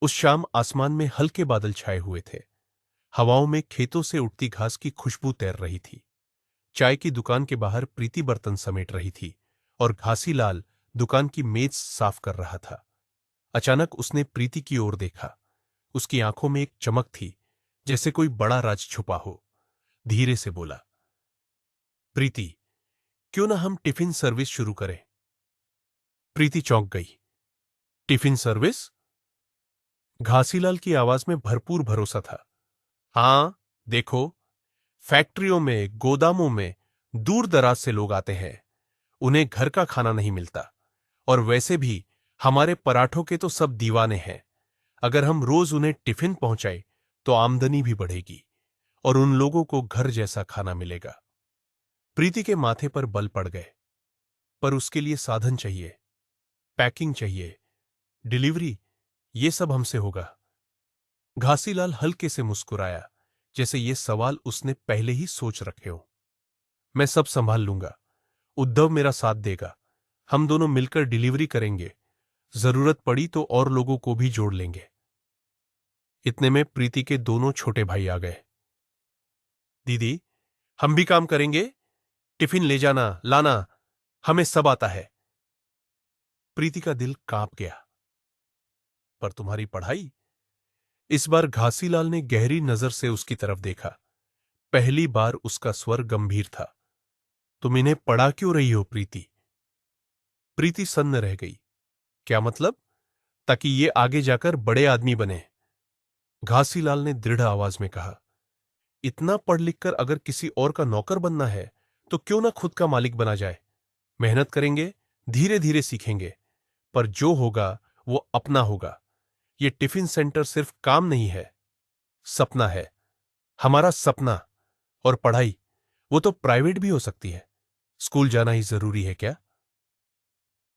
उस शाम आसमान में हल्के बादल छाए हुए थे। हवाओं में खेतों से उठती घास की खुशबू तैर रही थी। चाय की दुकान के बाहर प्रीति बर्तन समेट रही थी और घासीलाल दुकान की मेज साफ कर रहा था। अचानक उसने प्रीति की ओर देखा। उसकी आंखों में एक चमक थी, जैसे कोई बड़ा राज छुपा हो। धीरे से बोला, प्रीति, क्यों ना हम टिफिन सर्विस शुरू करें? प्रीति चौंक गई। Tiffin service? घासीलाल की आवाज में भरपूर भरोसा था। हां, देखो, फैक्ट्रियों में, गोदामों में दूर दराज से लोग आते हैं। उन्हें घर का खाना नहीं मिलता। और वैसे भी हमारे पराठों के तो सब दीवाने हैं। अगर हम रोज उन्हें टिफिन पहुंचाए तो आमदनी भी बढ़ेगी और उन लोगों को घर जैसा खाना मिलेगा। प्रीति के माथे पर बल पड़ गए। पर उसके लिए साधन चाहिए, पैकिंग चाहिए, डिलीवरी, ये सब हमसे होगा। घासीलाल हल्के से मुस्कुराया, जैसे ये सवाल उसने पहले ही सोच रखे हो। मैं सब संभाल लूंगा। उद्धव मेरा साथ देगा। हम दोनों मिलकर डिलीवरी करेंगे। जरूरत पड़ी तो और लोगों को भी जोड़ लेंगे। इतने में प्रीति के दोनों छोटे भाई आ गए। दीदी, हम भी काम करेंगे। टिफिन ले जाना, लाना, हमें सब आता है। प्रीति का दिल कांप गया। पर तुम्हारी पढ़ाई? इस बार घासीलाल ने गहरी नजर से उसकी तरफ देखा। पहली बार उसका स्वर गंभीर था। तुम इन्हें पढ़ा क्यों रही हो प्रीति? प्रीति सन्न रह गई। क्या मतलब? ताकि ये आगे जाकर बड़े आदमी बने। घासीलाल ने दृढ़ आवाज में कहा, इतना पढ़ लिख कर अगर किसी और का नौकर बनना है तो क्यों ना खुद का मालिक बना जाए। मेहनत करेंगे, धीरे धीरे सीखेंगे, पर जो होगा वो अपना होगा। ये टिफिन सेंटर सिर्फ काम नहीं है, सपना है। हमारा सपना। और पढ़ाई, वो तो प्राइवेट भी हो सकती है। स्कूल जाना ही जरूरी है क्या?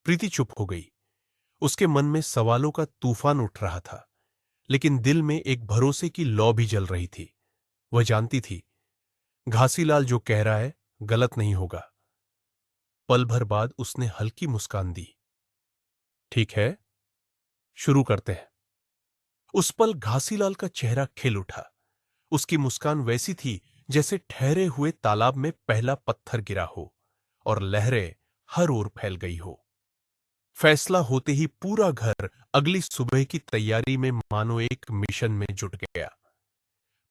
प्रीति चुप हो गई। उसके मन में सवालों का तूफान उठ रहा था, लेकिन दिल में एक भरोसे की लौ भी जल रही थी। वह जानती थी, घासीलाल जो कह रहा है गलत नहीं होगा। पल भर बाद उसने हल्की मुस्कान दी। ठीक है, शुरू करते हैं। उस पल घासीलाल का चेहरा खिल उठा। उसकी मुस्कान वैसी थी जैसे ठहरे हुए तालाब में पहला पत्थर गिरा हो और लहरें हर ओर फैल गई हो। फैसला होते ही पूरा घर अगली सुबह की तैयारी में मानो एक मिशन में जुट गया।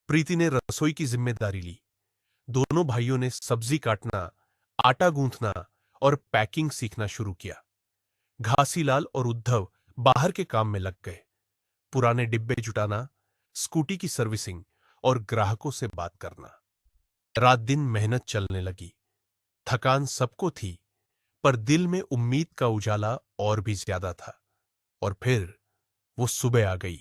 प्रीति ने रसोई की जिम्मेदारी ली। दोनों भाइयों ने सब्जी काटना, आटा गूंथना और पैकिंग सीखना शुरू किया। घासीलाल और उद्धव बाहर के काम में लग गए। पुराने डिब्बे जुटाना, स्कूटी की सर्विसिंग और ग्राहकों से बात करना। रात दिन मेहनत चलने लगी। थकान सबको थी, पर दिल में उम्मीद का उजाला और भी ज्यादा था। और फिर वो सुबह आ गई,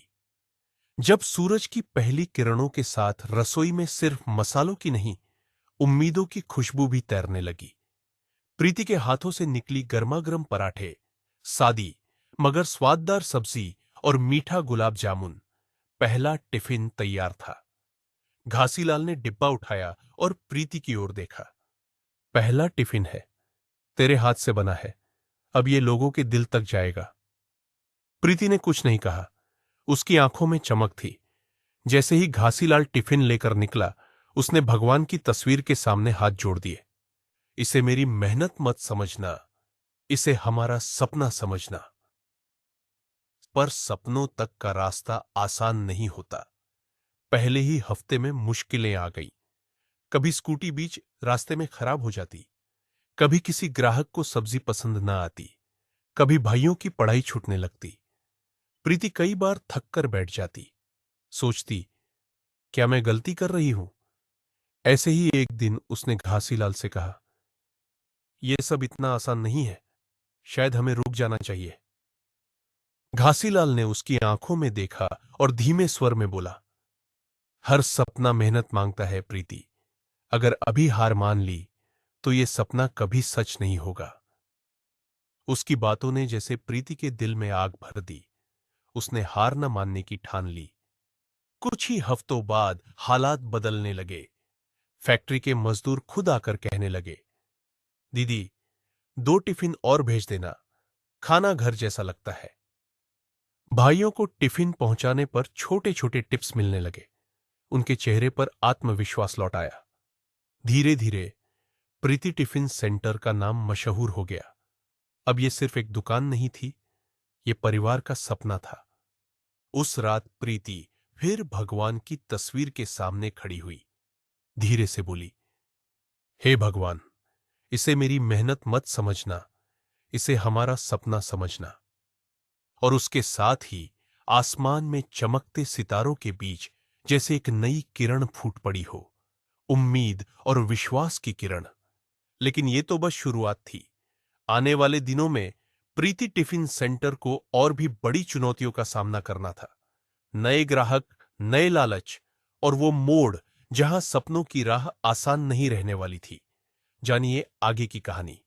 जब सूरज की पहली किरणों के साथ रसोई में सिर्फ मसालों की नहीं, उम्मीदों की खुशबू भी तैरने लगी। प्रीति के हाथों से निकली गर्मागर्म पराठे, सादी मगर स्वाददार सब्जी और मीठा गुलाब जामुन। पहला टिफिन तैयार था। घासीलाल ने डिब्बा उठाया और प्रीति की ओर देखा। पहला टिफिन है, तेरे हाथ से बना है। अब ये लोगों के दिल तक जाएगा। प्रीति ने कुछ नहीं कहा। उसकी आंखों में चमक थी। जैसे ही घासीलाल टिफिन लेकर निकला, उसने भगवान की तस्वीर के सामने हाथ जोड़ दिए। इसे मेरी मेहनत मत समझना, इसे हमारा सपना समझना। पर सपनों तक का रास्ता आसान नहीं होता। पहले ही हफ्ते में मुश्किलें आ गई। कभी स्कूटी बीच रास्ते में खराब हो जाती, कभी किसी ग्राहक को सब्जी पसंद न आती, कभी भाइयों की पढ़ाई छूटने लगती। प्रीति कई बार थक कर बैठ जाती, सोचती, क्या मैं गलती कर रही हूं? ऐसे ही एक दिन उसने घासीलाल से कहा, यह सब इतना आसान नहीं है, शायद हमें रुक जाना चाहिए। घासीलाल ने उसकी आंखों में देखा और धीमे स्वर में बोला, हर सपना मेहनत मांगता है प्रीति। अगर अभी हार मान ली तो यह सपना कभी सच नहीं होगा। उसकी बातों ने जैसे प्रीति के दिल में आग भर दी। उसने हार न मानने की ठान ली। कुछ ही हफ्तों बाद हालात बदलने लगे। फैक्ट्री के मजदूर खुद आकर कहने लगे, दीदी, 2 टिफिन और भेज देना, खाना घर जैसा लगता है। भाइयों को टिफिन पहुंचाने पर छोटे छोटे टिप्स मिलने लगे। उनके चेहरे पर आत्मविश्वास लौट आया। धीरे धीरे प्रीति टिफिन सेंटर का नाम मशहूर हो गया। अब यह सिर्फ एक दुकान नहीं थी, यह परिवार का सपना था। उस रात प्रीति फिर भगवान की तस्वीर के सामने खड़ी हुई। धीरे से बोली, हे भगवान, इसे मेरी मेहनत मत समझना, इसे हमारा सपना समझना। और उसके साथ ही आसमान में चमकते सितारों के बीच जैसे एक नई किरण फूट पड़ी हो, उम्मीद और विश्वास की किरण। लेकिन यह तो बस शुरुआत थी। आने वाले दिनों में प्रीति टिफिन सेंटर को और भी बड़ी चुनौतियों का सामना करना था। नए ग्राहक, नए लालच और वो मोड़ जहां सपनों की राह आसान नहीं रहने वाली थी। जानिए आगे की कहानी।